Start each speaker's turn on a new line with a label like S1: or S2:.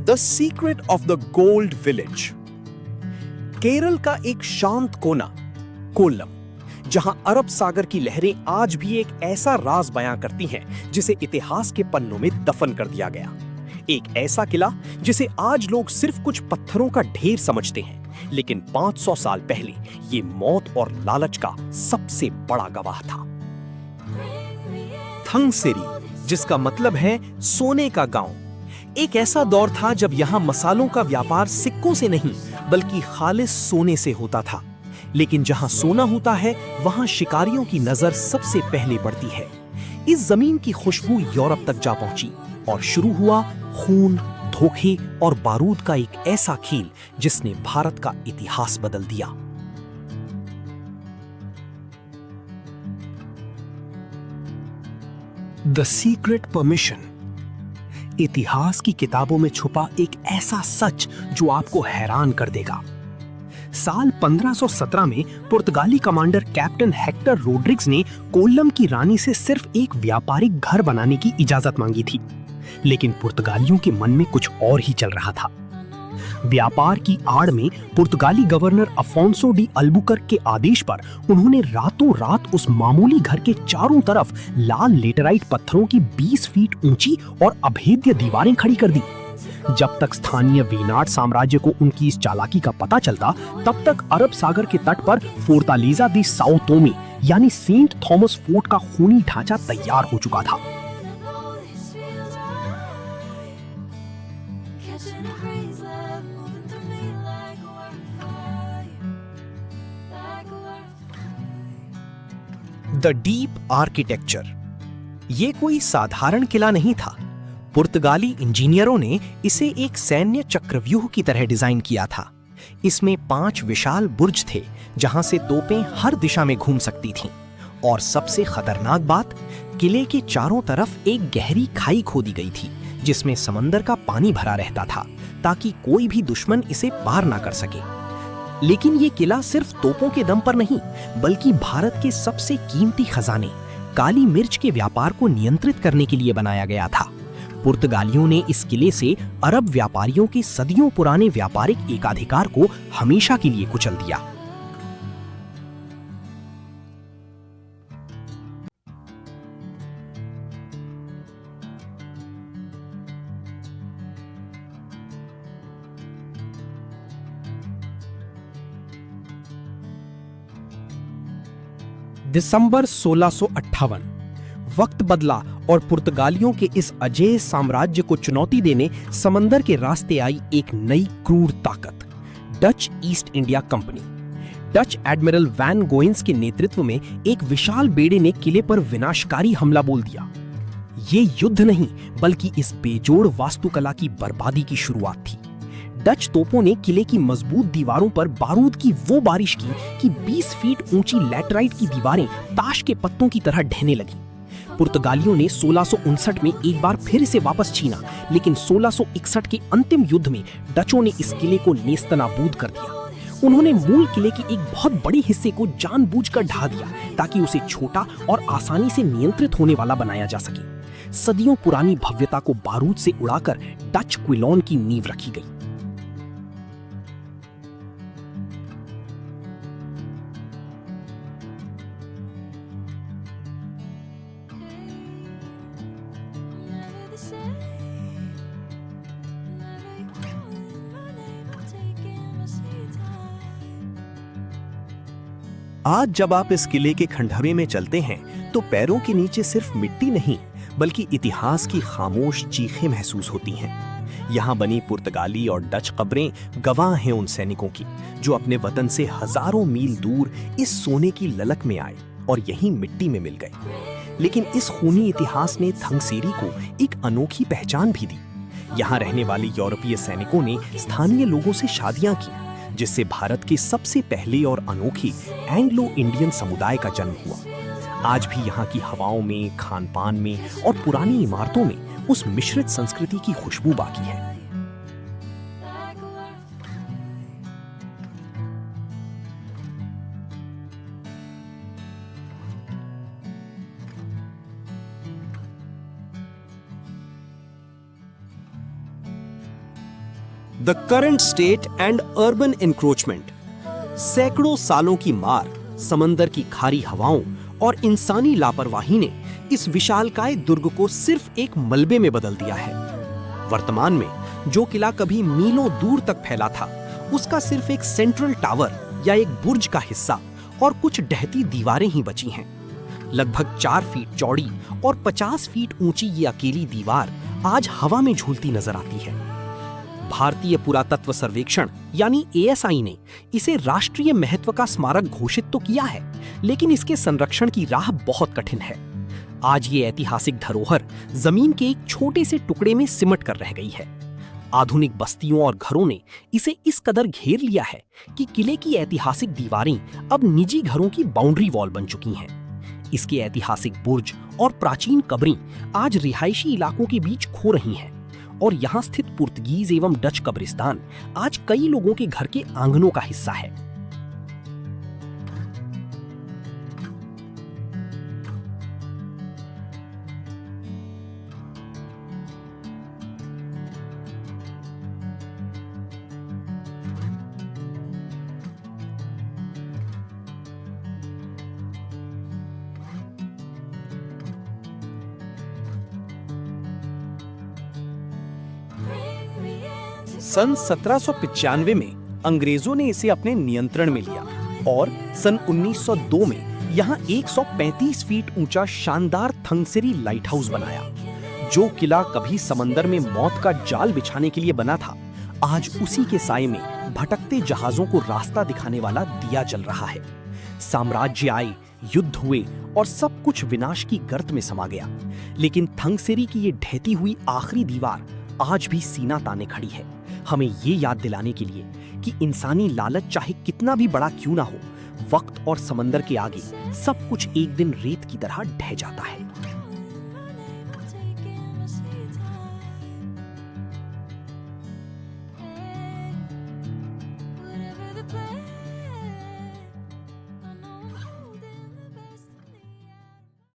S1: The secret of the gold village. Kerala का एक शांत कोना कोल्लम, जहां अरब सागर की लहरें आज भी एक ऐसा राज बयां करती हैं जिसे इतिहास के पन्नों में दफन कर दिया गया। एक ऐसा किला जिसे आज लोग सिर्फ कुछ पत्थरों का ढेर समझते हैं, लेकिन 500 साल पहले ये मौत और लालच का सबसे बड़ा गवाह था। थंगसेरी, जिसका मतलब है सोने का गांव, एक ऐसा दौर था जब यहां मसालों का व्यापार सिक्कों से नहीं बल्कि खालिस सोने से होता था। लेकिन जहां सोना होता है वहां शिकारियों की नजर सबसे पहले पड़ती है। इस जमीन की खुशबू यूरोप तक जा पहुंची और शुरू हुआ खून, धोखे और बारूद का एक ऐसा खेल जिसने भारत का इतिहास बदल दिया। द सीक्रेट परमिशन, इतिहास की किताबों में छुपा एक ऐसा सच जो आपको हैरान कर देगा। साल 1517 में पुर्तगाली कमांडर कैप्टन हेक्टर रोड्रिग्स ने कोल्लम की रानी से सिर्फ एक व्यापारिक घर बनाने की इजाजत मांगी थी, लेकिन पुर्तगालियों के मन में कुछ और ही चल रहा था। व्यापार की आड़ में पुर्तगाली गवर्नर अफोंसो डी अल्बुकर्क के आदेश पर उन्होंने रातों रात उस मामूली घर के चारों तरफ लाल लेटराइट पत्थरों की 20 फीट ऊंची और अभेद्य दीवारें खड़ी कर दी। जब तक स्थानीय वेनाड साम्राज्य को उनकी इस चालाकी का पता चलता, तब तक अरब सागर के तट पर फोर्टालीजा दी साओ तोमे यानी सेंट थॉमस फोर्ट का खूनी ढांचा तैयार हो चुका था। द डीप आर्किटेक्चर, ये कोई साधारण किला नहीं था। पुर्तगाली इंजीनियरों ने इसे एक सैन्य चक्रव्यूह की तरह डिजाइन किया था। इसमें 5 विशाल बुर्ज थे जहां से तोपें हर दिशा में घूम सकती थीं। और सबसे खतरनाक बात, किले के चारों तरफ एक गहरी खाई खोदी गई थी जिसमें समंदर का पानी भरा रहता था ताकि कोई भी दुश्मन इसे पार ना कर सके। लेकिन ये किला सिर्फ तोपों के दम पर नहीं बल्कि भारत के सबसे कीमती खजाने काली मिर्च के व्यापार को नियंत्रित करने के लिए बनाया गया था। पुर्तगालियों ने इस किले से अरब व्यापारियों के सदियों पुराने व्यापारिक एकाधिकार को हमेशा के लिए कुचल दिया। दिसंबर 1658, वक्त बदला और पुर्तगालियों के इस अजेय साम्राज्य को चुनौती देने समंदर के रास्ते आई एक नई क्रूर ताकत, Dutch East India Company. Dutch admiral van Goens के नेतृत्व में एक विशाल बेड़े ने किले पर विनाशकारी हमला बोल दिया। ये युद्ध नहीं बल्कि इस बेजोड़ वास्तुकला की बर्बादी की शुरुआत थी। डच तोपों ने किले की मजबूत दीवारों पर बारूद की वो बारिश की कि 20 फीट ऊंची लैटराइट की दीवारें ताश के पत्तों की तरह ढहने लगी। पुर्तगालियों ने 1659 में एक बार फिर इसे वापस छीना, लेकिन 1661 के अंतिम युद्ध में डचों ने इस किले को नेस्तनाबूद कर दिया। उन्होंने मूल किले के एक बहुत बड़े हिस्से को जानबूझकर ढा दिया ताकि उसे छोटा और आसानी से नियंत्रित होने वाला बनाया जा सके। सदियों पुरानी भव्यता को बारूद से उड़ाकर डच क्विलोन की नींव रखी गई। आज जब आप इस किले के खंडहरे में चलते हैं तो पैरों के नीचे सिर्फ मिट्टी नहीं बल्कि इतिहास की खामोश चीखें महसूस होती हैं। यहाँ बनी पुर्तगाली और डच कब्रें गवाह हैं उन सैनिकों की जो अपने वतन से हजारों मील दूर इस सोने की ललक में आए और यहीं मिट्टी में मिल गए। लेकिन इस खूनी इतिहास ने थंगसेरी को एक अनोखी पहचान भी दी। यहाँ रहने वाले यूरोपीय सैनिकों ने स्थानीय लोगों से शादियां की, जिससे भारत के सबसे पहले और अनोखी एंग्लो इंडियन समुदाय का जन्म हुआ। आज भी यहाँ की हवाओं में, खान पान में और पुरानी इमारतों में उस मिश्रित संस्कृति की खुशबू बाकी है। The current state and urban encroachment. सैकड़ों सालों की मार, समंदर की खारी हवाओं और इंसानी लापरवाही ने इस विशालकाय दुर्ग को सिर्फ एक मलबे में बदल दिया है। वर्तमान में जो किला कभी मीलों दूर तक फैला था, उसका सिर्फ एक सेंट्रल टावर या एक बुर्ज का हिस्सा और कुछ ढहती दीवारें ही बची हैं। लगभग 4 फीट चौड़ी और 50 फीट ऊंची ये अकेली दीवार आज हवा में झूलती नजर आती है। भारतीय पुरातत्व सर्वेक्षण यानी ASI ने इसे राष्ट्रीय महत्व का स्मारक घोषित तो किया है, लेकिन इसके संरक्षण की राह बहुत कठिन है। आज ये ऐतिहासिक धरोहर जमीन के एक छोटे से टुकड़े में सिमट कर रह गई है। आधुनिक बस्तियों और घरों ने इसे इस कदर घेर लिया है कि किले की ऐतिहासिक दीवारें अब निजी घरों की बाउंड्री वॉल बन चुकी हैं। इसके ऐतिहासिक बुर्ज और प्राचीन कब्रें आज रिहायशी इलाकों के बीच खो रही हैं, और यहाँ स्थित पुर्तगीज एवं डच कब्रिस्तान आज कई लोगों के घर के आंगनों का हिस्सा है। सन 1795 में अंग्रेजों ने इसे अपने नियंत्रण में लिया और सन 1902 में यहाँ 135 फीट ऊंचा शानदार थंगसेरी लाइट हाउस बनाया। जो किला कभी समंदर में मौत का जाल बिछाने के लिए बना था, आज उसी के साए में भटकते जहाजों को रास्ता दिखाने वाला दिया जल रहा है। साम्राज्य आए, युद्ध हुए और सब कुछ विनाश की गर्त में समा गया, लेकिन थंगसेरी की ये ढहती हुई आखिरी दीवार आज भी सीना ताने खड़ी है, हमें ये याद दिलाने के लिए कि इंसानी लालच चाहे कितना भी बड़ा क्यों ना हो, वक्त और समंदर के आगे सब कुछ एक दिन रेत की तरह ढह जाता है।